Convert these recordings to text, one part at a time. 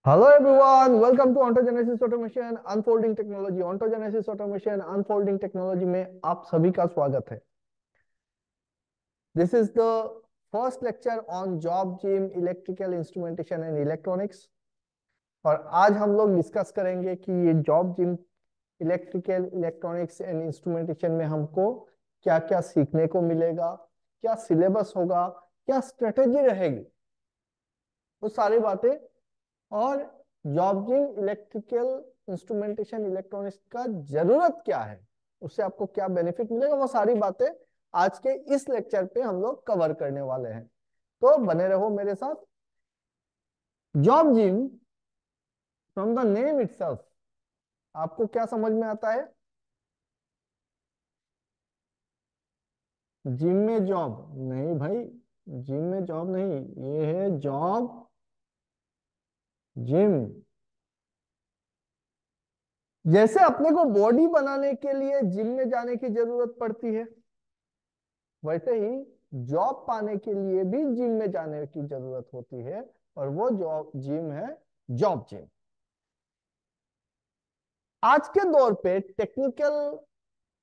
Hello everyone, welcome to Ontogenesis Automation Unfolding Technology। Ontogenesis Automation Unfolding Technology में आप सभी का स्वागत है। This is the first lecture on Job Gym Electrical Instrumentation and Electronics। और आज हम लोग डिस्कस करेंगे कि ये job gym electrical electronics and instrumentation में हमको क्या क्या सीखने को मिलेगा, क्या सिलेबस होगा, क्या स्ट्रेटेजी रहेगी, वो सारी बातें। और job gym electrical instrumentation electronics का जरूरत क्या है, उससे आपको क्या बेनिफिट मिलेगा, वो सारी बातें आज के इस लेक्चर पे हम लोग कवर करने वाले हैं। तो बने रहो मेरे साथ। Job gym, from the name itself, आपको क्या समझ में आता है? जिम में जॉब नहीं भाई, जिम में जॉब नहीं, ये है जॉब जिम। जैसे अपने को बॉडी बनाने के लिए जिम में जाने की जरूरत पड़ती है, वैसे ही जॉब पाने के लिए भी जिम में जाने की जरूरत होती है। और वो जॉब जिम है जॉब जिम। आज के दौर पे टेक्निकल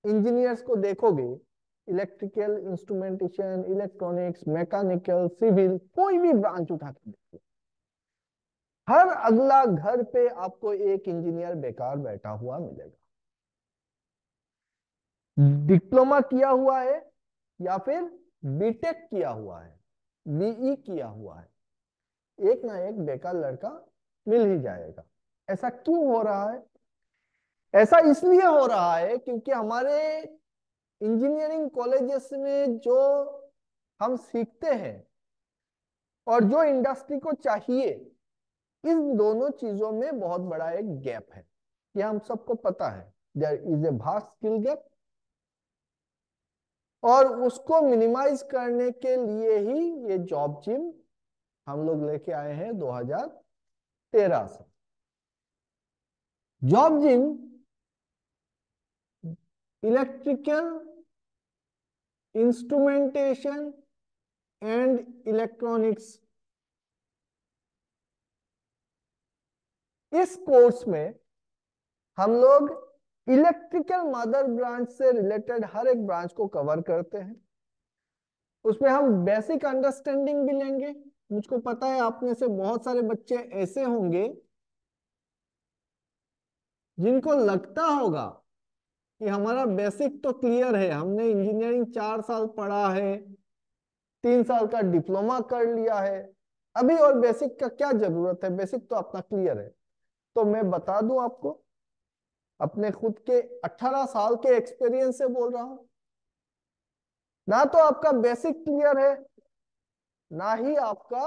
इंजीनियर्स को देखोगे, electrical instrumentation, electronics, mechanical, civil, कोई भी ब्रांच उठा के देखो, हर अगला घर पे आपको एक इंजीनियर बेकार बैठा हुआ मिलेगा। डिप्लोमा किया हुआ है या फिर बीटेक किया हुआ है, बीई किया हुआ है, एक ना एक बेकार लड़का मिल ही जाएगा। ऐसा क्यों हो रहा है? ऐसा इसलिए हो रहा है क्योंकि हमारे इंजीनियरिंग कॉलेजेस में जो हम सीखते हैं और जो इंडस्ट्री को चाहिए, इस दोनों चीजों में बहुत बड़ा एक गैप है। ये हम सबको पता है। There is a vast skill gap, और उसको मिनिमाइज करने के लिए ही ये जॉब जिम हम लोग लेके आए हैं 2013 से। Job gym electrical instrumentation and electronics, इस कोर्स में हम लोग इलेक्ट्रिकल मदर ब्रांच से रिलेटेड हर एक ब्रांच को कवर करते हैं। उसमें हम बेसिक अंडरस्टैंडिंग भी लेंगे। मुझको पता है आप में से बहुत सारे बच्चे ऐसे होंगे जिनको लगता होगा कि हमारा बेसिक तो क्लियर है, हमने इंजीनियरिंग 4 साल पढ़ा है, 3 साल का डिप्लोमा कर लिया है, अभी और बेसिक का क्या जरूरत है, बेसिक तो अपना क्लियर है। तो मैं बता दूं आपको, अपने खुद के 18 साल के एक्सपीरियंस से बोल रहा हूं, ना तो आपका बेसिक क्लियर है, ना ही आपका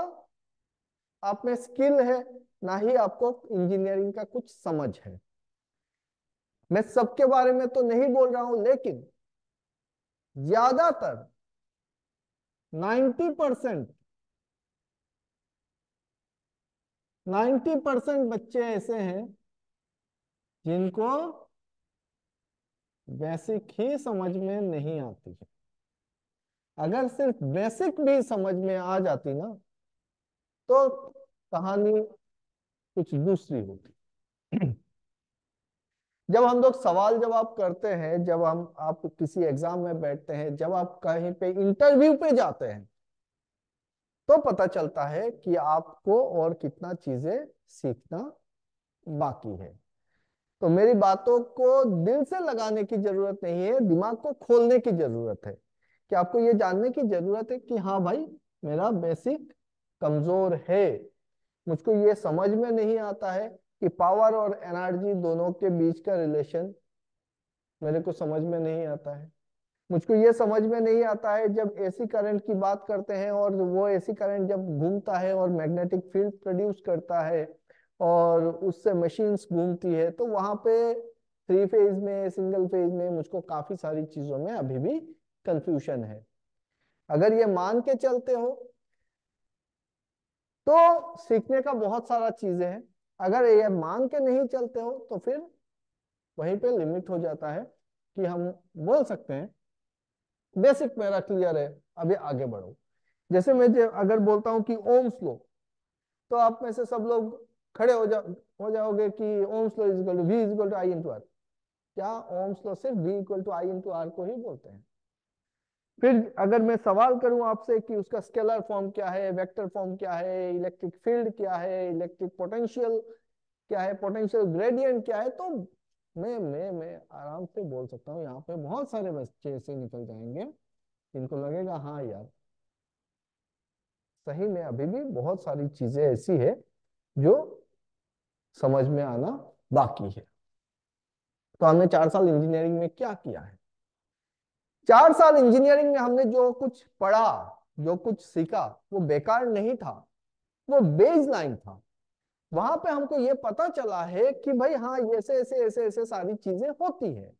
आप में स्किल है, ना ही आपको इंजीनियरिंग का कुछ समझ है। मैं सबके बारे में तो नहीं बोल रहा हूं, लेकिन ज्यादातर 90% 90% बच्चे ऐसे हैं जिनको बेसिक ही समझ में नहीं आती है। अगर सिर्फ बेसिक भी समझ में आ जाती ना, तो कहानी कुछ दूसरी होती। जब हम लोग सवाल जवाब करते हैं, जब हम आप किसी एग्जाम में बैठते हैं, जब आप कहीं पे इंटरव्यू पे जाते हैं, तो पता चलता है कि आपको और कितना चीजें सीखना बाकी है। तो मेरी बातों को दिल से लगाने की जरूरत नहीं है, दिमाग को खोलने की जरूरत है। कि आपको ये जानने की जरूरत है कि हाँ भाई, मेरा बेसिक कमजोर है, मुझको ये समझ में नहीं आता है कि पावर और एनर्जी दोनों के बीच का रिलेशन मेरे को समझ में नहीं आता है। मुझको ये समझ में नहीं आता है जब एसी करंट की बात करते हैं और वो एसी करंट जब घूमता है और मैग्नेटिक फील्ड प्रोड्यूस करता है और उससे मशीन्स घूमती है, तो वहां पे थ्री फेज में, सिंगल फेज में मुझको काफी सारी चीजों में अभी भी कंफ्यूजन है। अगर ये मान के चलते हो तो सीखने का बहुत सारा चीजें हैं। अगर ये मान के नहीं चलते हो तो फिर वहीं पे लिमिट हो जाता है कि हम बोल सकते हैं बेसिक मेरा क्लियर है, अभी आगे बढ़ो। जैसे मैं अगर बोलता हूं कि ओम्स लो, तो आप में से सब लोग खड़े हो जाओगे कि Ohm's law is equal to V is equal to I into R. क्या ओम्स लॉ सिर्फ V equal to I into R को ही बोलते हैं? फिर अगर मैं सवाल करूं आपसे कि उसका स्केलर फॉर्म क्या है, वेक्टर फॉर्म क्या है, इलेक्ट्रिक फील्ड क्या है, इलेक्ट्रिक पोटेंशियल क्या है, पोटेंशियल ग्रेडियंट क्या है, तो मैं आराम से बोल सकता हूँ। यहाँ पे बहुत सारे बच्चे ऐसे निकल जाएंगे जिनको लगेगा हाँ यार सही में अभी भी बहुत सारी चीजें ऐसी है जो समझ में आना बाकी है। तो हमने 4 साल इंजीनियरिंग में क्या किया है? 4 साल इंजीनियरिंग में हमने जो कुछ पढ़ा, जो कुछ सीखा, वो बेकार नहीं था, वो बेस लाइन था। वहां पे हमको ये पता चला है कि भाई हाँ ऐसे ऐसे ऐसे ऐसे सारी चीजें होती है।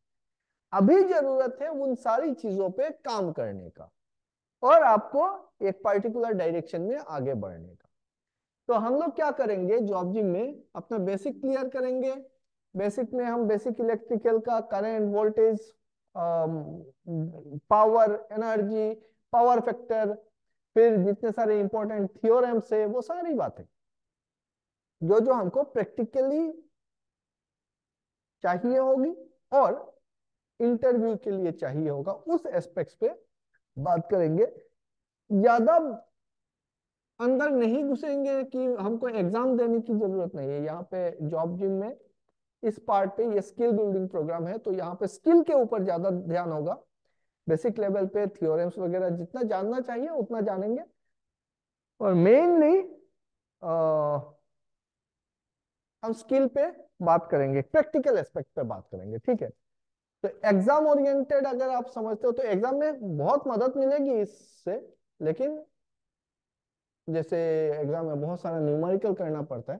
अभी जरूरत है उन सारी चीजों पे काम करने का और आपको एक पर्टिकुलर डायरेक्शन में आगे बढ़ने का। तो हम लोग क्या करेंगे, जॉब में अपना बेसिक क्लियर करेंगे। बेसिक में हम बेसिक इलेक्ट्रिकल का current, voltage, power, energy, power factor, फिर जितने सारे इंपॉर्टेंट थियोरम्स है वो सारी बातें जो जो हमको प्रैक्टिकली चाहिए होगी और इंटरव्यू के लिए चाहिए होगा, उस एस्पेक्ट्स पे बात करेंगे। ज्यादा अंदर नहीं घुसेंगे कि हमको एग्जाम देने की जरूरत नहीं है। यहाँ पे जॉब जिम में इस पार्ट पे ये स्किल बिल्डिंग प्रोग्राम है, तो यहाँ पे स्किल के ऊपर ज्यादा ध्यान होगा। बेसिक लेवल पे थ्योरम्स वगैरह जितना जानना चाहिए उतना जानेंगे और मेनली हम स्किल पे बात करेंगे, प्रैक्टिकल एस्पेक्ट पे बात करेंगे, ठीक है। तो एग्जाम ओरिएंटेड अगर आप समझते हो तो एग्जाम में बहुत मदद मिलेगी इससे, लेकिन जैसे एग्जाम में बहुत सारा न्यूमेरिकल करना पड़ता है,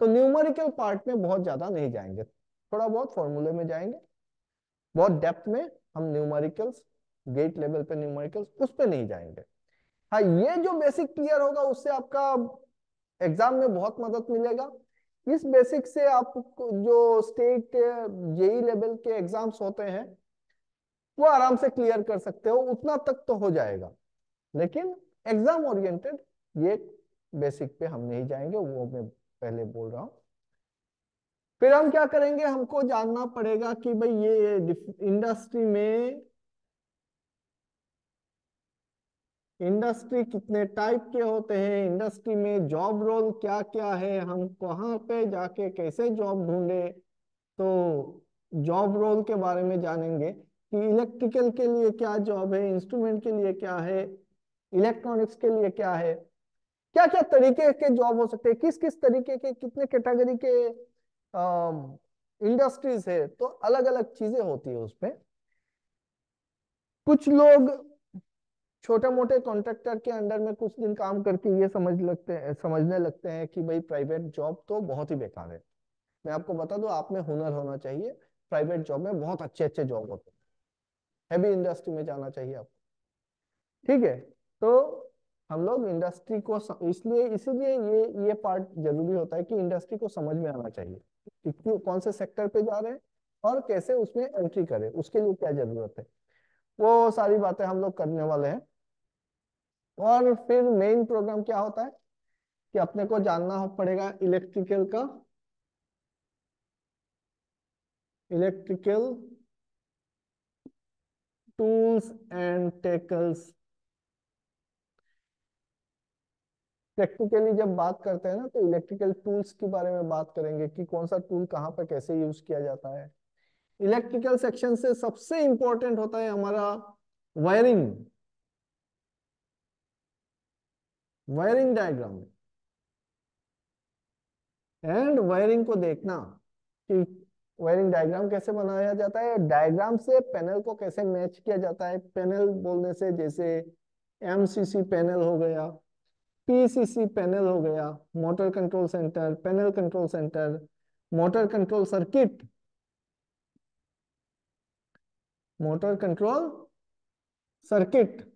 तो न्यूमेरिकल पार्ट में बहुत ज्यादा नहीं जाएंगे, थोड़ा बहुत फॉर्मूले में जाएंगे। बहुत डेप्थ में हम न्यूमेरिकल्स, गेट लेवल पे न्यूमेरिकल्स उस पे नहीं जाएंगे। हाँ ये जो बेसिक क्लियर होगा उससे आपका एग्जाम में बहुत मदद मिलेगा। इस बेसिक से आप जो स्टेट जेई लेवल के एग्जाम्स होते हैं वो आराम से क्लियर कर सकते हो, उतना तक तो हो जाएगा। लेकिन एग्जाम ओरिएंटेड ये बेसिक पे हम नहीं जाएंगे, वो मैं पहले बोल रहा हूं। फिर हम क्या करेंगे, हमको जानना पड़ेगा कि भाई ये इंडस्ट्री कितने टाइप के होते हैं, इंडस्ट्री में जॉब रोल क्या क्या है, हम कहाँ पे जाके कैसे जॉब ढूंढे। तो जॉब रोल के बारे में जानेंगे कि इलेक्ट्रिकल के लिए क्या जॉब है, इंस्ट्रूमेंट के लिए क्या है, इलेक्ट्रॉनिक्स के लिए क्या है, क्या क्या तरीके के जॉब हो सकते हैं, किस किस तरीके के कितने कैटेगरी के इंडस्ट्रीज है, तो अलग अलग चीजें होती है उसपे। कुछ लोग छोटे मोटे कॉन्ट्रैक्टर के अंडर में कुछ दिन काम करके ये समझने लगते हैं कि भाई प्राइवेट जॉब तो बहुत ही बेकार है। मैं आपको बता दूं, आप में हुनर होना चाहिए। प्राइवेट जॉब में बहुत अच्छे अच्छे जॉब होते हैं, हैवी इंडस्ट्री में जाना चाहिए आपको, ठीक है। तो हम लोग इंडस्ट्री को इसलिए इसीलिए ये पार्ट जरूरी होता है कि इंडस्ट्री को समझ में आना चाहिए कि कौन से सेक्टर पे जा रहे हैं और कैसे उसमें एंट्री करें, उसके लिए क्या जरूरत है, वो सारी बातें हम लोग करने वाले हैं। और फिर मेन प्रोग्राम क्या होता है कि अपने को जानना पड़ेगा इलेक्ट्रिकल टूल्स एंड टेकल्स। प्रैक्टिकली जब बात करते हैं ना तो इलेक्ट्रिकल टूल्स के बारे में बात करेंगे कि कौन सा टूल कहाँ पर कैसे यूज किया जाता है। इलेक्ट्रिकल सेक्शन से सबसे इंपॉर्टेंट होता है हमारा wiring, wiring diagram and wiring को देखना कि वायरिंग डायग्राम कैसे बनाया जाता है, डायग्राम से पैनल को कैसे मैच किया जाता है। पैनल बोलने से जैसे एमसीसी पैनल हो गया, पीसीसी पैनल हो गया, motor control centre, panel control centre, motor control circuit, motor control circuit.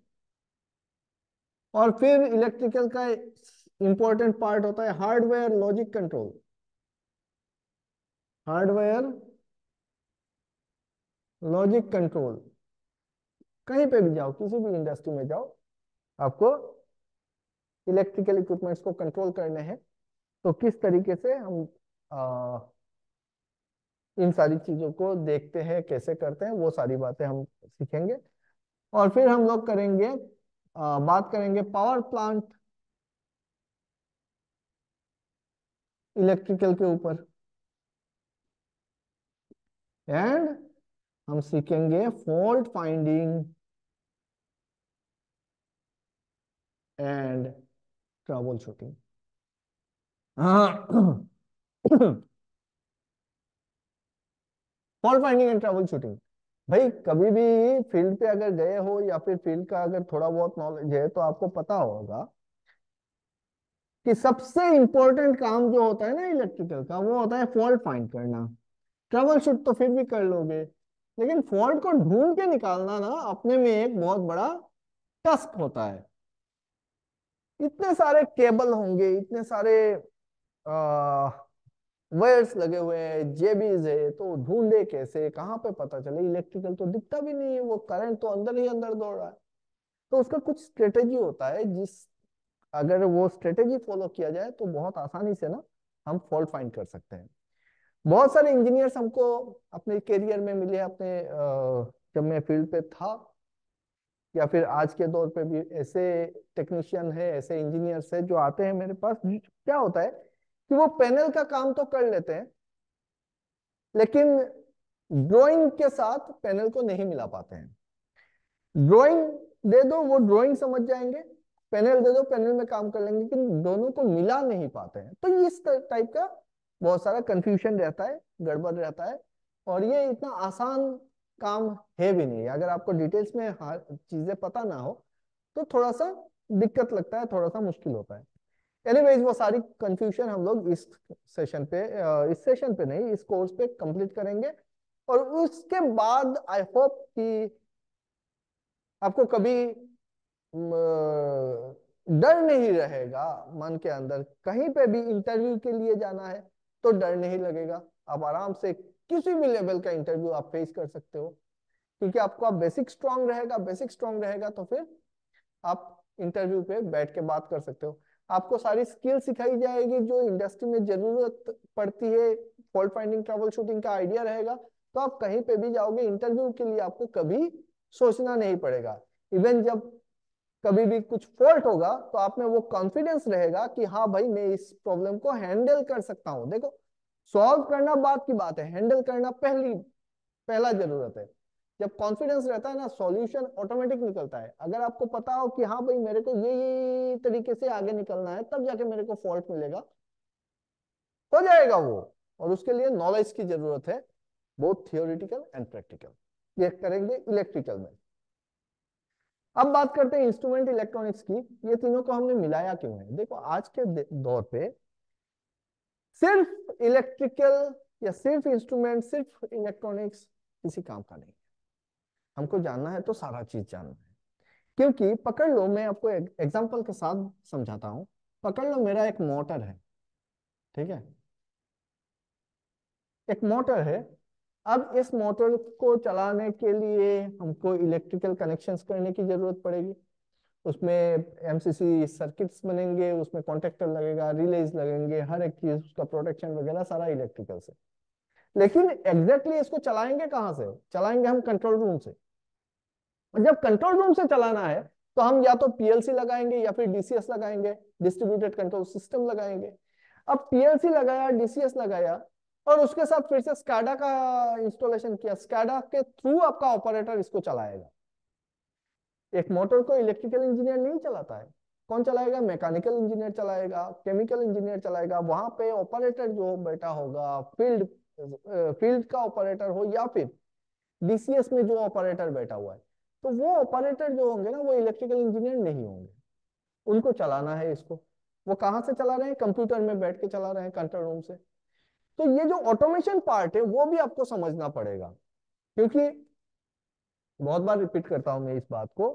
और फिर इलेक्ट्रिकल का इंपॉर्टेंट पार्ट होता है hardware logic control. Hardware logic control, कहीं पे भी जाओ, किसी भी इंडस्ट्री में जाओ, आपको इलेक्ट्रिकल इक्विपमेंट्स को कंट्रोल करने हैं। तो किस तरीके से हम आ, इन सारी चीजों को देखते हैं, कैसे करते हैं, वो सारी बातें हम सीखेंगे। और फिर हम लोग करेंगे, बात करेंगे पावर प्लांट इलेक्ट्रिकल के ऊपर। एंड हम सीखेंगे fault finding and trouble shooting. Fault finding and trouble shooting. भाई कभी भी फील्ड पे अगर गए हो या फिर फील्ड का अगर थोड़ा बहुत नॉलेज है तो आपको पता होगा कि सबसे इंपॉर्टेंट काम जो होता है ना इलेक्ट्रिकल का, वो होता है फॉल्ट फाइंड करना। ट्रबल शूट तो फिर भी कर लोगे, लेकिन फॉल्ट को ढूंढ के निकालना ना अपने में एक बहुत बड़ा टास्क होता है। इतने सारे केबल होंगे, इतने सारे वायर्स लगे हुए हैं, जेबीज है, तो ढूंढे कैसे, कहाँ पे पता चले? इलेक्ट्रिकल तो दिखता भी नहीं है, वो करंट तो अंदर ही अंदर दौड़ रहा है। तो उसका कुछ स्ट्रेटेजी होता है, जिस अगर वो स्ट्रेटेजी फॉलो किया जाए तो बहुत आसानी से ना हम फॉल्ट फाइंड कर सकते हैं। बहुत सारे इंजीनियर्स हमको अपने करियर में मिले, अपने जब मैं फील्ड पे था, या फिर आज के दौर पे भी ऐसे टेक्नीशियन है, ऐसे इंजीनियर्स है जो आते हैं मेरे पास। क्या होता है कि वो पैनल का काम तो कर लेते हैं, लेकिन ड्राइंग के साथ पैनल को नहीं मिला पाते हैं। ड्राइंग दे दो, वो ड्राइंग समझ जाएंगे, पैनल दे दो, पैनल में काम कर लेंगे, लेकिन दोनों को मिला नहीं पाते हैं। तो इस टाइप का बहुत सारा कंफ्यूजन रहता है, गड़बड़ रहता है। और ये इतना आसान काम है भी नहीं, अगर आपको डिटेल्स में हर चीजें पता ना हो तो थोड़ा सा दिक्कत लगता है, थोड़ा सा मुश्किल होता है। एनीवेज वो सारी कंफ्यूजन हम लोग इस सेशन पे नहीं, इस कोर्स पे कंप्लीट करेंगे। और उसके बाद आई होप कि आपको कभी डर नहीं रहेगा मन के अंदर। कहीं पे भी इंटरव्यू के लिए जाना है तो डर नहीं लगेगा, आप आराम से किसी भी लेवल का इंटरव्यू आप फेस कर सकते हो, क्योंकि आपका बेसिक स्ट्रांग रहेगा। बेसिक स्ट्रांग रहेगा तो फिर आप इंटरव्यू पे बैठ के बात कर सकते हो। आपको सारी स्किल सिखाई जाएगी जो इंडस्ट्री में जरूरत पड़ती है। फॉल्ट फाइंडिंग, ट्रबल शूटिंग का आइडिया रहेगा, तो आप कहीं पे भी जाओगे इंटरव्यू के लिए, आपको कभी सोचना नहीं पड़ेगा। इवन जब कभी भी कुछ फॉल्ट होगा तो आप में वो कॉन्फिडेंस रहेगा कि हाँ भाई मैं इस प्रॉब्लम को हैंडल कर सकता हूँ। देखो, सॉल्व करना बात की बात है, हैंडल करना पहला जरूरत है। जब कॉन्फिडेंस रहता है ना, सॉल्यूशन ऑटोमेटिक निकलता है। अगर आपको पता हो कि हाँ भाई मेरे को ये तरीके से आगे निकलना है, तब जाके मेरे को फॉल्ट मिलेगा, हो जाएगा वो। और उसके लिए नॉलेज की जरूरत है, बोथ थियोरिटिकल एंड प्रैक्टिकल। ये करेंगे इलेक्ट्रिकल में। अब बात करते हैं इंस्ट्रूमेंट इलेक्ट्रॉनिक्स की। ये तीनों को हमने मिलाया क्यों है? देखो, आज के दौर पे सिर्फ इलेक्ट्रिकल या सिर्फ इंस्ट्रूमेंट, सिर्फ इलेक्ट्रॉनिक्स किसी काम का नहीं। हमको जानना है तो सारा चीज जानना है। क्योंकि पकड़ लो, मैं आपको एक एग्जांपल के साथ समझाता हूँ। पकड़ लो मेरा एक मोटर है, ठीक है? एक मोटर है। अब इस मोटर को चलाने के लिए हमको इलेक्ट्रिकल कनेक्शंस करने की जरूरत पड़ेगी। उसमें एमसीसी सर्किट्स बनेंगे, उसमें कॉन्टेक्टर लगेगा, रिलेज लगेंगे, हर एक चीज उसका प्रोटेक्शन वगैरह सारा इलेक्ट्रिकल से। लेकिन एग्जैक्टली इसको चलाएंगे कहाँ से? चलाएंगे हम कंट्रोल रूम से। और जब कंट्रोल रूम से चलाना है तो हम या तो पीएलसी लगाएंगे या फिर डीसीएस लगाएंगे, डिस्ट्रीब्यूटेड कंट्रोल सिस्टम लगाएंगे। अब पीएलसी लगाया, डीसीएस लगाया, और उसके साथ फिर से स्काडा का इंस्टॉलेशन किया। स्काडा के थ्रू आपका ऑपरेटर इसको चलाएगा। एक मोटर को इलेक्ट्रिकल इंजीनियर नहीं चलाता है। कौन चलाएगा? मैकेनिकल इंजीनियर चलाएगा, केमिकल इंजीनियर चलाएगा। वहां पे ऑपरेटर जो बैठा होगा, फील्ड का ऑपरेटर हो या फिर डीसीएस में जो ऑपरेटर बैठा हुआ है, तो वो ऑपरेटर जो होंगे ना, वो इलेक्ट्रिकल इंजीनियर नहीं होंगे। उनको चलाना है इसको। वो कहाँ से चला रहे हैं? कंप्यूटर में बैठ के चला रहे हैं, कंट्रोल रूम से। तो ये जो ऑटोमेशन पार्ट है वो भी आपको समझना पड़ेगा। क्योंकि बहुत बार रिपीट करता हूं मैं इस बात को,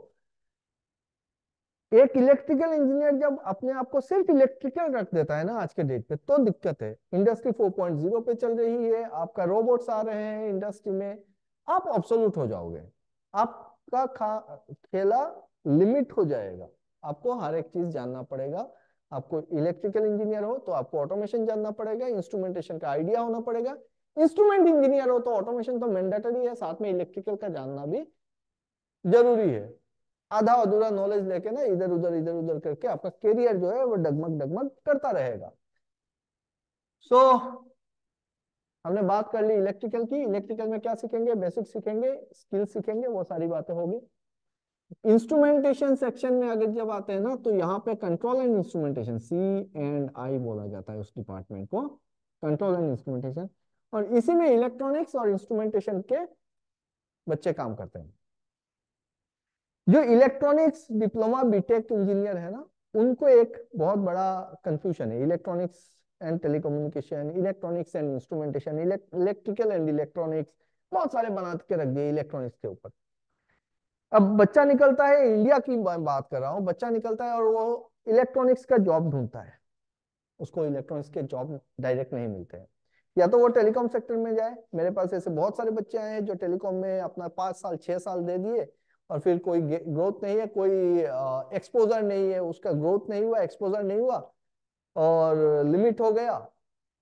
एक इलेक्ट्रिकल इंजीनियर जब अपने आप को सिर्फ इलेक्ट्रिकल रख देता है ना आज के डेट पे, तो दिक्कत है। इंडस्ट्री 4.0 पे चल रही है, आपका रोबोट्स आ रहे हैं इंडस्ट्री में, आप ऑब्सोल्यूट हो जाओगे। आपका खेला लिमिट हो जाएगा। आपको हर एक चीज जानना पड़ेगा, आपको इलेक्ट्रिकल इंजीनियर हो तो आपको ऑटोमेशन जानना पड़ेगा, इंस्ट्रूमेंटेशन का आइडिया होना पड़ेगा। इंस्ट्रूमेंट इंजीनियर हो तो ऑटोमेशन तो मैंडेटरी है, साथ में इलेक्ट्रिकल का जानना भी जरूरी है। आधा अधूरा नॉलेज लेके ना इधर उधर करके आपका करियर जो है वो डगमग डगमग करता रहेगा। सो हमने बात कर ली इलेक्ट्रिकल की। इलेक्ट्रिकल में क्या सीखेंगे? बेसिक सीखेंगे, स्किल सीखेंगे, वो सारी बातें होगी। इंस्ट्रूमेंटेशन सेक्शन में अगर जब आते हैं ना तो यहाँ पे कंट्रोल एंड इंस्ट्रूमेंटेशन, C&I बोला जाता है उस डिपार्टमेंट को, कंट्रोल एंड इंस्ट्रूमेंटेशन। और इसी में इलेक्ट्रॉनिक्स और इंस्ट्रूमेंटेशन के बच्चे काम करते हैं। जो इलेक्ट्रॉनिक्स डिप्लोमा बीटेक इंजीनियर है ना, उनको एक बहुत बड़ा कंफ्यूजन है। Electronics and telecommunication, electronics and instrumentation, electrical and electronics, बहुत सारे बना के रख दिए इलेक्ट्रॉनिक्स के ऊपर। अब बच्चा निकलता है, इंडिया की बात कर रहा हूँ, बच्चा निकलता है और वो इलेक्ट्रॉनिक्स का जॉब ढूंढता है, उसको इलेक्ट्रॉनिक्स के जॉब डायरेक्ट नहीं मिलते हैं। या तो वो टेलीकॉम सेक्टर में जाए, मेरे पास ऐसे बहुत सारे बच्चे आए हैं जो टेलीकॉम में अपना 5 साल 6 साल दे दिए और फिर कोई ग्रोथ नहीं है, कोई एक्सपोजर नहीं है, उसका ग्रोथ नहीं हुआ, एक्सपोजर नहीं हुआ और लिमिट हो गया।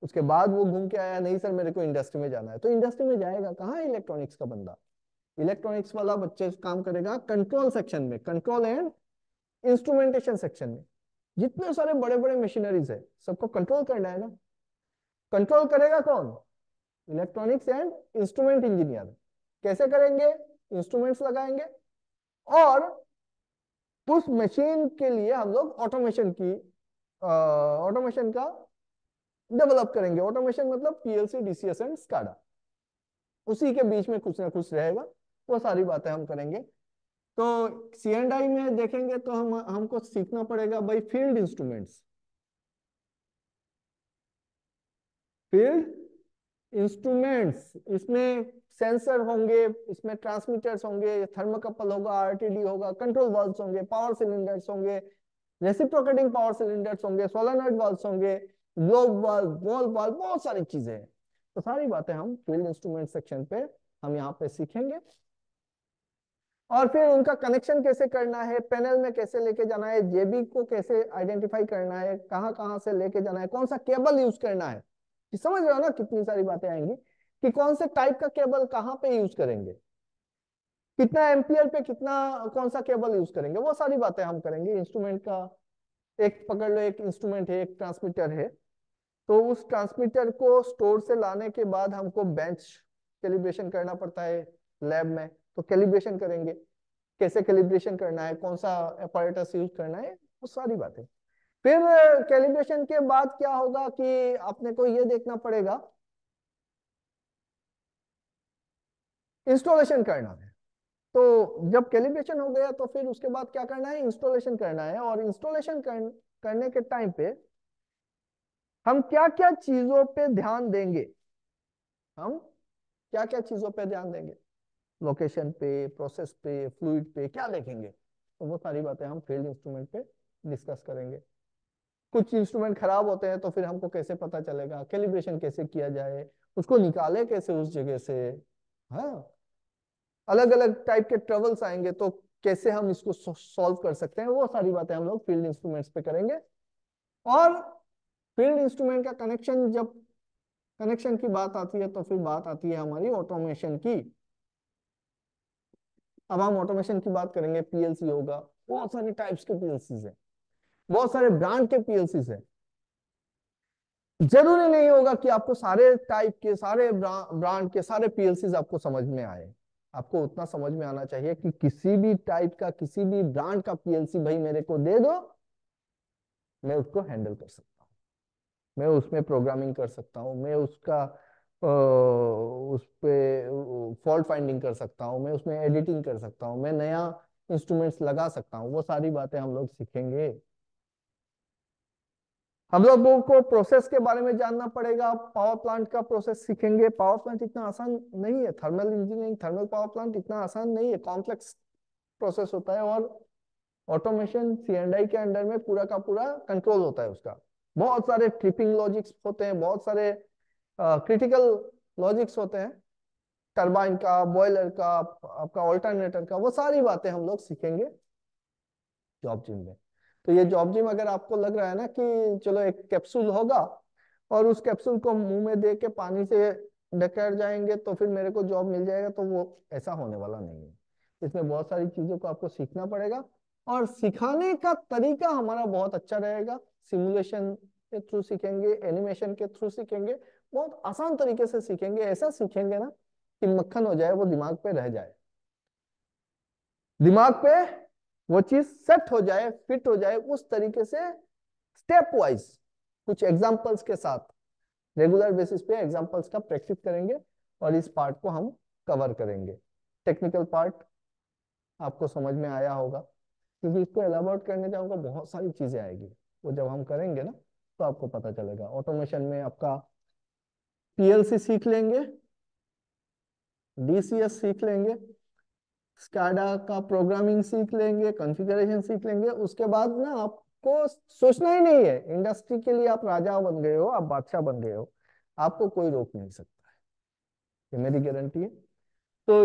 उसके बाद वो घूम के आया, नहीं सर मेरे को इंडस्ट्री में जाना है। तो इंडस्ट्री में जाएगा कहाँ इलेक्ट्रॉनिक्स का बंदा? इलेक्ट्रॉनिक्स वाला बच्चे काम करेगा कंट्रोल सेक्शन में, कंट्रोल एंड इंस्ट्रूमेंटेशन सेक्शन में। जितने सारे बड़े बड़े मशीनरीज है सबको कंट्रोल करना है ना। कंट्रोल करेगा कौन? Electronics and instrument engineer. कैसे करेंगे? इंस्ट्रूमेंट्स लगाएंगे और उस मशीन के लिए हम लोग ऑटोमेशन का डेवलप करेंगे। ऑटोमेशन मतलब PLC, DCS एंड SCADA, उसी के बीच में कुछ ना कुछ रहेगा, वो सारी बातें हम करेंगे। तो C&I में देखेंगे तो हमको सीखना पड़ेगा भाई फील्ड इंस्ट्रूमेंट्स, फील्ड इंस्ट्रूमेंट्स। इसमें सेंसर होंगे, इसमें ट्रांसमीटर्स होंगे, थर्मोकपल होगा, RTD होगा, कंट्रोल वाल्व्स होंगे, पावर सिलेंडर्स होंगे, रेसिप्रोकेटिंग पावर सिलेंडर्स होंगे, सोलेनॉइड वाल्व्स होंगे, ग्लोब वाल्व, बॉल वाल्व, बहुत सारी चीजें हैं। तो सारी बातें हम फील्ड इंस्ट्रूमेंट सेक्शन पे हम यहाँ पे सीखेंगे। और फिर उनका कनेक्शन कैसे करना है, पैनल में कैसे लेके जाना है, JB को कैसे आइडेंटिफाई करना है, कहाँ कहाँ से लेके जाना है, कौन सा केबल यूज करना है। समझ रहे हो ना, कितनी सारी बातें आएंगी कि कौन से टाइप का केबल कहाँ पे यूज करेंगे, कितना एम्पियर पे कितना कौन सा केबल यूज करेंगे, वो सारी बातें हम करेंगे। इंस्ट्रूमेंट का एक पकड़ लो, एक इंस्ट्रूमेंट है, एक ट्रांसमीटर है, तो उस ट्रांसमीटर को स्टोर से लाने के बाद हमको बेंच कैलिब्रेशन करना पड़ता है लैब में, तो कैलिब्रेशन करेंगे, कैसे कैलिब्रेशन करना है, कौन सा अपैरेटस यूज करना है, वो सारी बातें। फिर कैलिब्रेशन के बाद क्या होगा कि अपने को ये देखना पड़ेगा, इंस्टॉलेशन करना है। तो जब कैलिब्रेशन हो गया तो फिर उसके बाद क्या करना है? इंस्टॉलेशन करना है। और इंस्टॉलेशन करने के टाइम पे हम क्या क्या चीजों पे ध्यान देंगे, हम क्या क्या चीजों पे ध्यान देंगे, लोकेशन पे, प्रोसेस पे, फ्लूइड पे क्या देखेंगे, तो वो सारी बातें हम फील्ड इंस्ट्रूमेंट पे डिस्कस करेंगे। कुछ इंस्ट्रूमेंट खराब होते हैं तो फिर हमको कैसे पता चलेगा, कैलिब्रेशन कैसे किया जाए, उसको निकाले कैसे उस जगह से। हाँ, अलग अलग टाइप के ट्रबल्स आएंगे तो कैसे हम इसको सॉल्व कर सकते हैं, वो सारी बातें हम लोग फील्ड इंस्ट्रूमेंट्स पे करेंगे। और फील्ड इंस्ट्रूमेंट का कनेक्शन, जब कनेक्शन की बात आती है तो फिर बात आती है हमारी ऑटोमेशन की। अब हम ऑटोमेशन की बात करेंगे, PLC होगा, बहुत सारे टाइप्स के PLCs है, बहुत सारे ब्रांड के PLCs है। जरूरी नहीं होगा कि आपको सारे टाइप के, सारे ब्रांड के सारे PLCs आपको समझ में आए। आपको उतना समझ में आना चाहिए कि किसी भी टाइप का, किसी भी ब्रांड का PLC भाई मेरे को दे दो, मैं उसको हैंडल कर सकता हूँ, मैं उसमें प्रोग्रामिंग कर सकता हूँ, मैं उसका उस पे फॉल्ट फाइंडिंग कर सकता हूँ, मैं उसमें एडिटिंग कर सकता हूँ, मैं नया इंस्ट्रूमेंट्स लगा सकता हूँ, वो सारी बातें हम लोग सीखेंगे। हम लोगों को प्रोसेस के बारे में जानना पड़ेगा, पावर प्लांट का प्रोसेस सीखेंगे। पावर प्लांट इतना आसान नहीं है, thermal engineering, thermal power plant इतना आसान नहीं है, कॉम्प्लेक्स प्रोसेस होता है। और ऑटोमेशन C&I के अंडर में पूरा का पूरा कंट्रोल होता है उसका। बहुत सारे ट्रिपिंग लॉजिक्स होते हैं, बहुत सारे क्रिटिकल लॉजिक्स होते हैं, टरबाइन का, बॉयलर का, आपका ऑल्टरनेटर का, वो सारी बातें हम लोग सीखेंगे जॉब जिम में। तो ये जॉब जिम अगर आपको लग रहा है ना कि चलो एक कैप्सूल होगा और उस कैप्सूल को मुंह में दे के पानी से डकर जाएंगे तो फिर मेरे को जॉब मिल जाएगा, तो वो ऐसा होने वाला नहीं है। इसमें बहुत सारी चीजों को आपको सीखना पड़ेगा और सिखाने का तरीका हमारा बहुत अच्छा रहेगा। सिमुलेशन के थ्रू सीखेंगे, एनिमेशन के थ्रू सीखेंगे, बहुत आसान तरीके से सीखेंगे। ऐसा सीखेंगे ना कि मक्खन हो जाए, वो दिमाग पे रह जाए, दिमाग पे वो चीज सेट हो जाए, फिट हो जाए उस तरीके से। स्टेप वाइज कुछ एग्जांपल्स के साथ रेगुलर बेसिस पे एग्जांपल्स का प्रैक्टिस करेंगे और इस पार्ट को हम कवर करेंगे। टेक्निकल पार्ट आपको समझ में आया होगा, क्योंकि इसको एलाबोरेट करने जाऊंगा बहुत सारी चीजें आएगी, वो जब हम करेंगे ना तो आपको पता चलेगा। ऑटोमेशन में आपका पीएलसी सीख लेंगे, डीसीएस सीख लेंगे, स्काडा का प्रोग्रामिंग सीख लेंगे, कॉन्फ़िगरेशन सीख लेंगे। उसके बाद ना आपको सोचना ही नहीं है, इंडस्ट्री के लिए आप राजा बन गए हो, आप बादशाह बन गए हो, आपको कोई रोक नहीं सकता है, ये मेरी गारंटी है। तो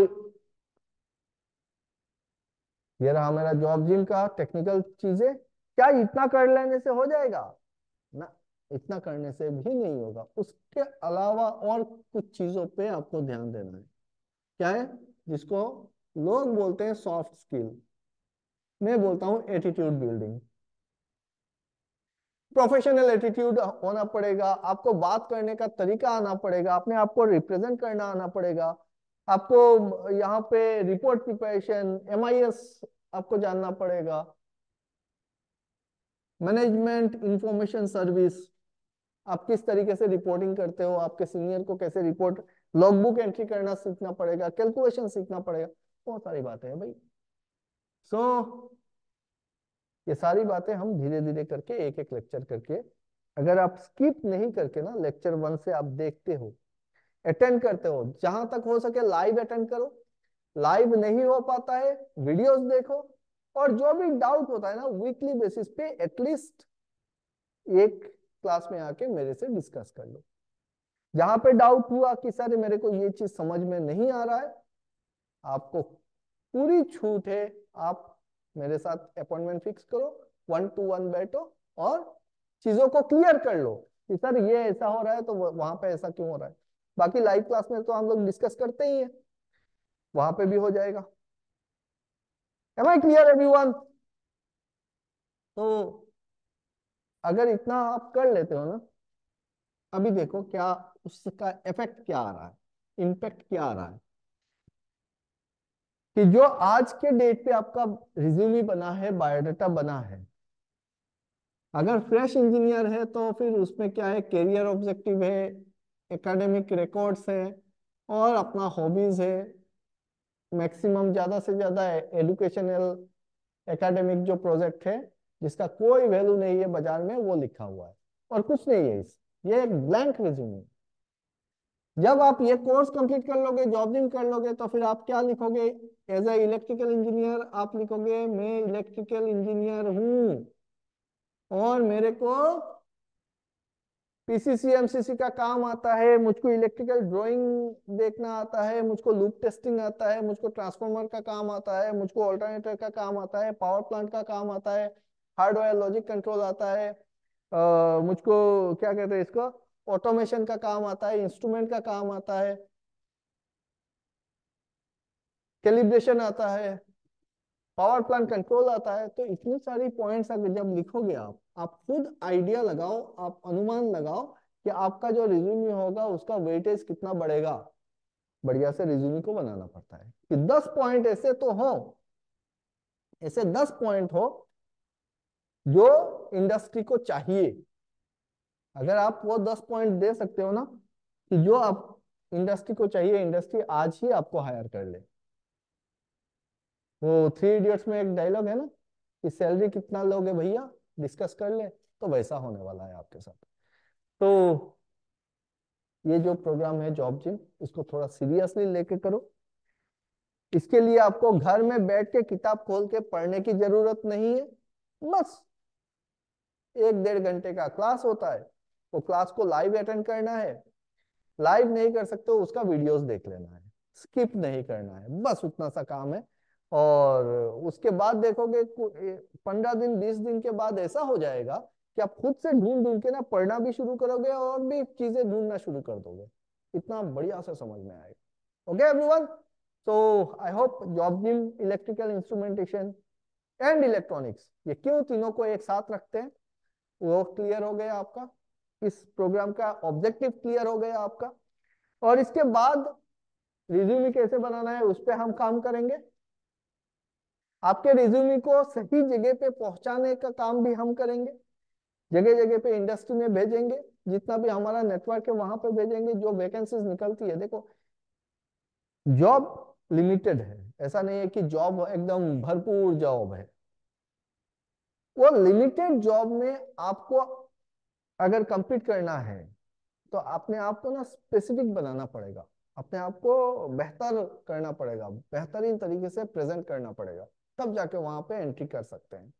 ये रहा मेरा जॉब जिम का टेक्निकल चीजें। क्या इतना कर लेने से हो जाएगा? ना, इतना करने से भी नहीं होगा, उसके अलावा और कुछ चीजों पे आपको ध्यान देना है। क्या है? जिसको लोग बोलते हैं सॉफ्ट स्किल, मैं बोलता हूँ एटीट्यूड बिल्डिंग। प्रोफेशनल एटीट्यूड होना पड़ेगा, आपको बात करने का तरीका आना पड़ेगा, अपने आप को रिप्रेजेंट करना आना पड़ेगा, आपको यहाँ पे रिपोर्ट प्रिपरेशन, एमआईएस आपको जानना पड़ेगा, मैनेजमेंट इंफॉर्मेशन सर्विस, आप किस तरीके से रिपोर्टिंग करते हो, आपके सीनियर को कैसे रिपोर्ट, लॉगबुक एंट्री करना सीखना पड़ेगा, कैलकुलेशन सीखना पड़ेगा, बहुत सारी बातें हैं भाई। सो ये सारी बातें हम धीरे धीरे करके एक एक लेक्चर करके, अगर आप स्किप नहीं करके ना लेक्चर 1 से आप देखते हो, अटेंड करते हो, जहां तक हो सके लाइव अटेंड करो, लाइव नहीं हो पाता है वीडियोस देखो, और जो भी डाउट होता है ना वीकली बेसिस पे एटलीस्ट एक क्लास में आके मेरे से डिस्कस कर लो। जहां पे डाउट हुआ कि सर मेरे को ये चीज समझ में नहीं आ रहा है, आपको पूरी छूट है, आप मेरे साथ अपॉइंटमेंट फिक्स करो, 1 to 1 बैठो और चीजों को क्लियर कर लो कि सर ये ऐसा हो रहा है तो वहां पे ऐसा क्यों हो रहा है। बाकी लाइव क्लास में तो हम लोग डिस्कस करते ही है, वहां पे भी हो जाएगा। Am I clear everyone? तो अगर इतना आप कर लेते हो ना, अभी देखो क्या उसका इफेक्ट क्या आ रहा है, इम्पैक्ट क्या आ रहा है, कि जो आज के डेट पे आपका रिज्यूमी बना है, बायोडाटा बना है, अगर फ्रेश इंजीनियर है तो फिर उसमें क्या है, कैरियर ऑब्जेक्टिव है, एकेडमिक रिकॉर्ड्स है और अपना हॉबीज है, मैक्सिमम ज्यादा से ज्यादा एडुकेशनल एकेडमिक जो प्रोजेक्ट है जिसका कोई वैल्यू नहीं है बाजार में, वो लिखा हुआ है और कुछ नहीं है ये एक ब्लैंक रिज्यूमे। जब आप ये कोर्स कंप्लीट कर लोगे, जॉबिंग कर लोगे, तो फिर आप क्या लिखोगे? एज ए इलेक्ट्रिकल इंजीनियर आप लिखोगे मैं इलेक्ट्रिकल इंजीनियर हूँ और मेरे को पीसीसी एमसीसी का काम आता है, मुझको इलेक्ट्रिकल ड्राइंग देखना आता है, मुझको लूप टेस्टिंग आता है, मुझको ट्रांसफार्मर का काम आता है, मुझको ऑल्टरनेटर का काम आता है, पावर प्लांट का काम आता है, हार्डवेयर लॉजिक कंट्रोल आता है, मुझको क्या कहते हैं इसको, ऑटोमेशन का काम आता है, इंस्ट्रूमेंट का काम आता है, कैलिब्रेशन आता है, पावर प्लांट कंट्रोल आता है। तो इतनी सारी पॉइंट्स अगर जब लिखोगे आप खुद आइडिया लगाओ, आप अनुमान लगाओ कि आपका जो रिज्यूमे होगा उसका वेटेज कितना बढ़ेगा। बढ़िया से रिज्यूमे को बनाना पड़ता है कि 10 पॉइंट ऐसे तो हो, ऐसे 10 पॉइंट हो जो इंडस्ट्री को चाहिए। अगर आप वो 10 पॉइंट दे सकते हो ना कि जो आप इंडस्ट्री को चाहिए, इंडस्ट्री आज ही आपको हायर कर ले। वो 3 इडियट्स में एक डायलॉग है ना कि सैलरी कितना लोगे भैया, डिस्कस कर ले, तो वैसा होने वाला है आपके साथ। तो ये जो प्रोग्राम है जॉब जिम, इसको थोड़ा सीरियसली लेके करो। इसके लिए आपको घर में बैठ के किताब खोल के पढ़ने की जरूरत नहीं है, बस 1-1.5 घंटे का क्लास होता है, वो क्लास को लाइव अटेंड करना है, लाइव नहीं कर सकते हो उसका वीडियोस देख लेना है, स्किप नहीं करना है, बस उतना सा काम है। और उसके बाद देखोगे 15 दिन 20 दिन के बाद ऐसा हो जाएगा कि आप खुद से ढूंढ ढूंढ के ना पढ़ना भी शुरू करोगे और भी चीजें ढूंढना शुरू कर दोगे। इतना बढ़िया से समझ में आएगा। ओके एवरीवन, तो I hope job gym, electrical instrumentation and electronics, ये क्यों तीनों को एक साथ रखते हैं वो क्लियर हो गया आपका। इस प्रोग्राम का ऑब्जेक्टिव क्लियर हो गया आपका। और इसके बाद रिज्यूमे कैसे बनाना है उस पर हम काम करेंगे। आपके रिज्यूमे को सही जगह पे पहुंचाने का काम भी हम करेंगे। जगह जगह पे इंडस्ट्री में भेजेंगे, जितना भी हमारा नेटवर्क है वहां पे भेजेंगे। जो वैकेंसीज निकलती है, देखो जॉब लिमिटेड है, ऐसा नहीं है कि जॉब एकदम भरपूर जॉब है। वो लिमिटेड जॉब में आपको अगर कंप्लीट करना है तो अपने आप को ना स्पेसिफिक बनाना पड़ेगा, अपने आप को बेहतर करना पड़ेगा, बेहतरीन तरीके से प्रेजेंट करना पड़ेगा, तब जाके वहां पे एंट्री कर सकते हैं।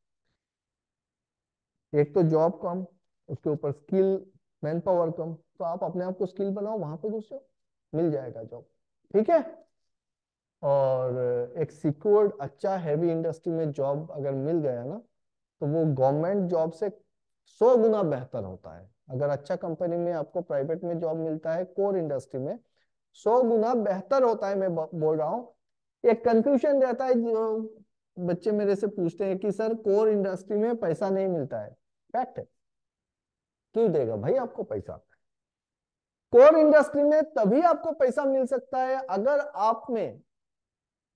एक तो जॉब कम, उसके ऊपर स्किल, मैन पावर कम, तो आप अपने आप को स्किल बनाओ, वहां पे घुसो, मिल जाएगा जॉब। ठीक है। और एक सिक्योर्ड अच्छा हैवी इंडस्ट्री में जॉब अगर मिल गया ना, तो वो गवर्नमेंट जॉब से 100 गुना बेहतर होता है। अगर अच्छा कंपनी में आपको प्राइवेट में जॉब मिलता है कोर इंडस्ट्री में, 100 गुना बेहतर होता है। मैं बोल रहा हूँ। एक कंफ्यूजन रहता है, जो बच्चे मेरे से पूछते हैं कि सर कोर इंडस्ट्री में पैसा नहीं मिलता है। फैक्ट है, क्यों देगा भाई आपको पैसा? कोर इंडस्ट्री में तभी आपको पैसा मिल सकता है अगर आप में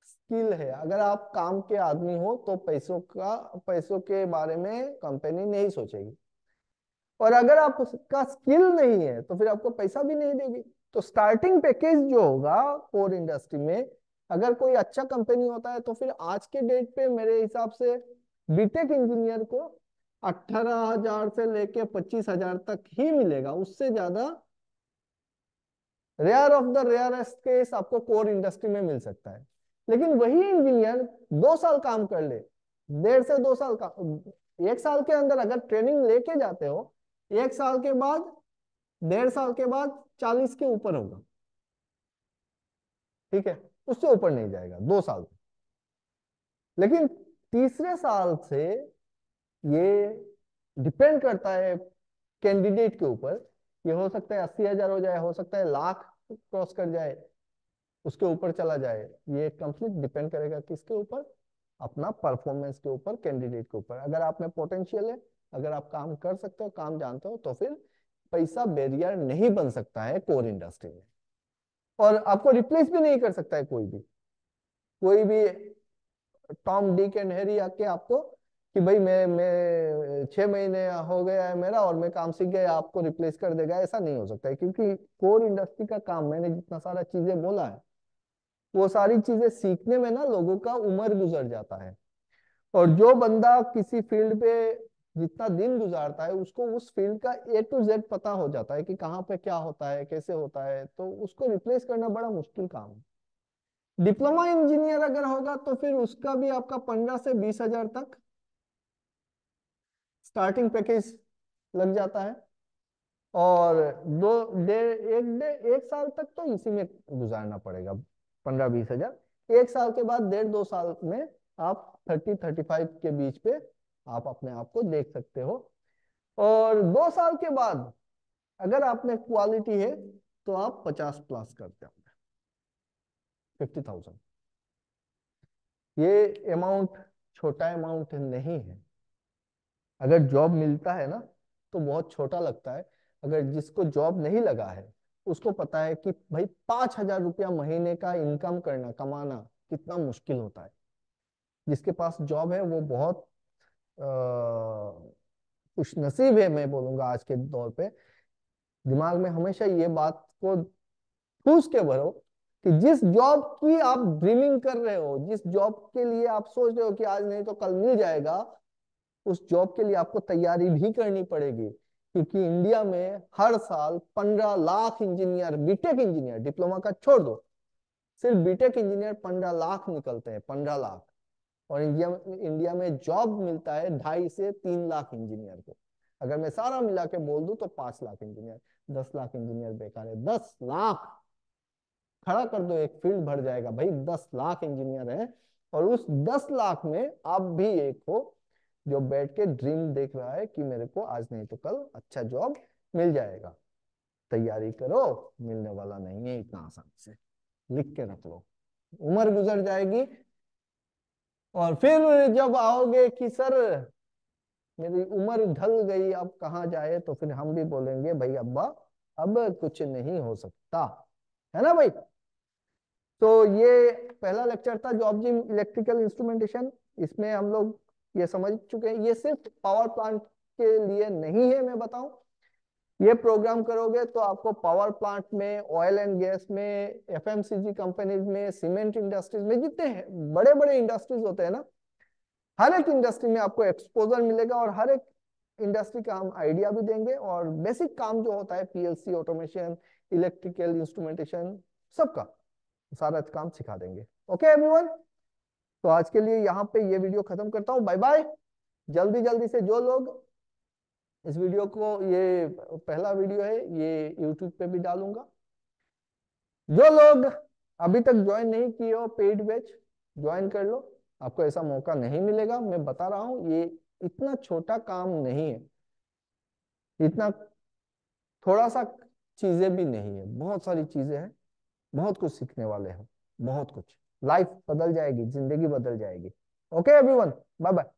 स्किल है, अगर आप काम के आदमी हो, तो पैसों के बारे में कंपनी नहीं सोचेगी। और अगर आप उसका स्किल नहीं है तो फिर आपको पैसा भी नहीं देगी। तो स्टार्टिंग पैकेज जो होगा कोर इंडस्ट्री में, अगर कोई अच्छा कंपनी होता है तो फिर आज के डेट पे मेरे हिसाब से बीटेक इंजीनियर को 18,000 से लेके 25,000 तक ही मिलेगा। उससे ज्यादा rare of the rarest case आपको कोर इंडस्ट्री में मिल सकता है। लेकिन वही इंजीनियर 2 साल काम कर ले, 1.5 से 2 साल का, 1 साल के अंदर अगर ट्रेनिंग लेके जाते हो, 1 साल के बाद, 1.5 साल के बाद 40 के ऊपर होगा। ठीक है, उससे ऊपर नहीं जाएगा 2 साल। लेकिन तीसरे साल से ये डिपेंड करता है कैंडिडेट के ऊपर। ये हो सकता है 80,000 हो जाए, हो सकता है लाख क्रॉस कर जाए, उसके ऊपर चला जाए। ये कंप्लीट डिपेंड करेगा किसके ऊपर? अपना परफॉर्मेंस के ऊपर, कैंडिडेट के ऊपर। अगर आप में पोटेंशियल है, अगर आप काम कर सकते हो, काम जानते हो, तो फिर पैसा बैरियर नहीं बन सकता है कोर इंडस्ट्री में। और आपको रिप्लेस भी नहीं कर सकता है कोई भी टॉम डिक एंड हैरी आके आपको कि भाई मैं 6 महीने हो गया है मेरा और मैं काम सीख गया, आपको रिप्लेस कर देगा, ऐसा नहीं हो सकता है। क्योंकि कोर इंडस्ट्री का काम, मैंने जितना सारा चीजें बोला है, वो सारी चीजें सीखने में ना लोगों का उम्र गुजर जाता है। और जो बंदा किसी फील्ड पे जितना दिन गुजारता है, उसको उस फील्ड का A to Z पता हो जाता है कि कहाँ पे क्या होता है, कैसे होता है, तो उसको रिप्लेस करना बड़ा मुश्किल काम है। डिप्लोमा इंजीनियर अगर होगा तो फिर उसका भी आपका 15 से 20 हजार तक स्टार्टिंग पैकेज लग जाता है। और 1 साल तक तो इसी में गुजारना पड़ेगा, 15-20 हजार। 1 साल के बाद 1.5-2 साल में आप 30-35 के बीच पे आप अपने आप को देख सकते हो। और 2 साल के बाद अगर आप में क्वालिटी है तो आप 50 प्लस करते हो, 50,000। ये अमाउंट छोटा अमाउंट नहीं है। अगर जॉब मिलता है ना तो बहुत छोटा लगता है। अगर जिसको जॉब नहीं लगा है उसको पता है कि भाई 5,000 रुपया महीने का इनकम करना, कमाना कितना मुश्किल होता है। जिसके पास जॉब है वो बहुत खुश नसीब है, मैं बोलूंगा आज के दौर पे। दिमाग में हमेशा ये बात को ठूस के भरो कि जिस जॉब की आप ड्रीमिंग कर रहे हो, जिस जॉब के लिए आप सोच रहे हो कि आज नहीं तो कल मिल जाएगा, उस जॉब के लिए आपको तैयारी भी करनी पड़ेगी। क्योंकि इंडिया में हर साल 15 lakh engineer, BTech engineer, diploma का छोड़ दो, सिर्फ बीटेक इंजीनियर 15 लाख निकलते हैं, 15 लाख। और इंडिया में जॉब मिलता है 2.5 से 3 लाख इंजीनियर को। अगर मैं सारा मिला के बोल दूं तो 5 लाख इंजीनियर, 10 लाख इंजीनियर बेकार है। 10 लाख खड़ा कर दो, एक फील्ड भर जाएगा भाई। 10 लाख इंजीनियर है, और उस 10 लाख में आप भी एक हो जो बैठ के ड्रीम देख रहा है कि मेरे को आज नहीं तो कल अच्छा जॉब मिल जाएगा। तैयारी करो, मिलने वाला नहीं है इतना आसानी से, लिख के रख लो। उम्र गुजर जाएगी और फिर जब आओगे कि सर मेरी उम्र ढल गई अब कहाँ जाए, तो फिर हम भी बोलेंगे भाई अब्बा अब कुछ नहीं हो सकता, है ना भाई। तो ये पहला लेक्चर था जॉब जिम इलेक्ट्रिकल इंस्ट्रूमेंटेशन। इसमें हम लोग ये समझ चुके हैं, ये सिर्फ पावर प्लांट के लिए नहीं है। मैं बताऊं, ये प्रोग्राम करोगे तो आपको पावर प्लांट में, ऑयल एंड गैस में, एफएमसीजी कंपनीज में, सीमेंट इंडस्ट्रीज में, जितने बड़े बड़े इंडस्ट्रीज होते हैं ना, हर एक इंडस्ट्री में आपको एक्सपोजर मिलेगा और हर एक इंडस्ट्री का हम आइडिया भी देंगे और बेसिक काम जो होता है पीएलसी, ऑटोमेशन, इलेक्ट्रिकल इंस्ट्रूमेंटेशन, सबका सारा काम सिखा देंगे। ओके एवरीवन, तो आज के लिए यहाँ पे ये वीडियो खत्म करता हूँ। Bye bye. जल्दी जल्दी से जो लोग इस वीडियो को, ये पहला वीडियो है, ये यूट्यूब पे भी डालूंगा। जो लोग अभी तक ज्वाइन नहीं किए हो पेड बैच, ज्वाइन कर लो। आपको ऐसा मौका नहीं मिलेगा, मैं बता रहा हूँ, ये इतना छोटा काम नहीं है, इतना थोड़ा सा चीजें भी नहीं है, बहुत सारी चीजें हैं, बहुत कुछ सीखने वाले हैं, बहुत कुछ। लाइफ बदल जाएगी, जिंदगी बदल जाएगी। Okay everyone, bye bye.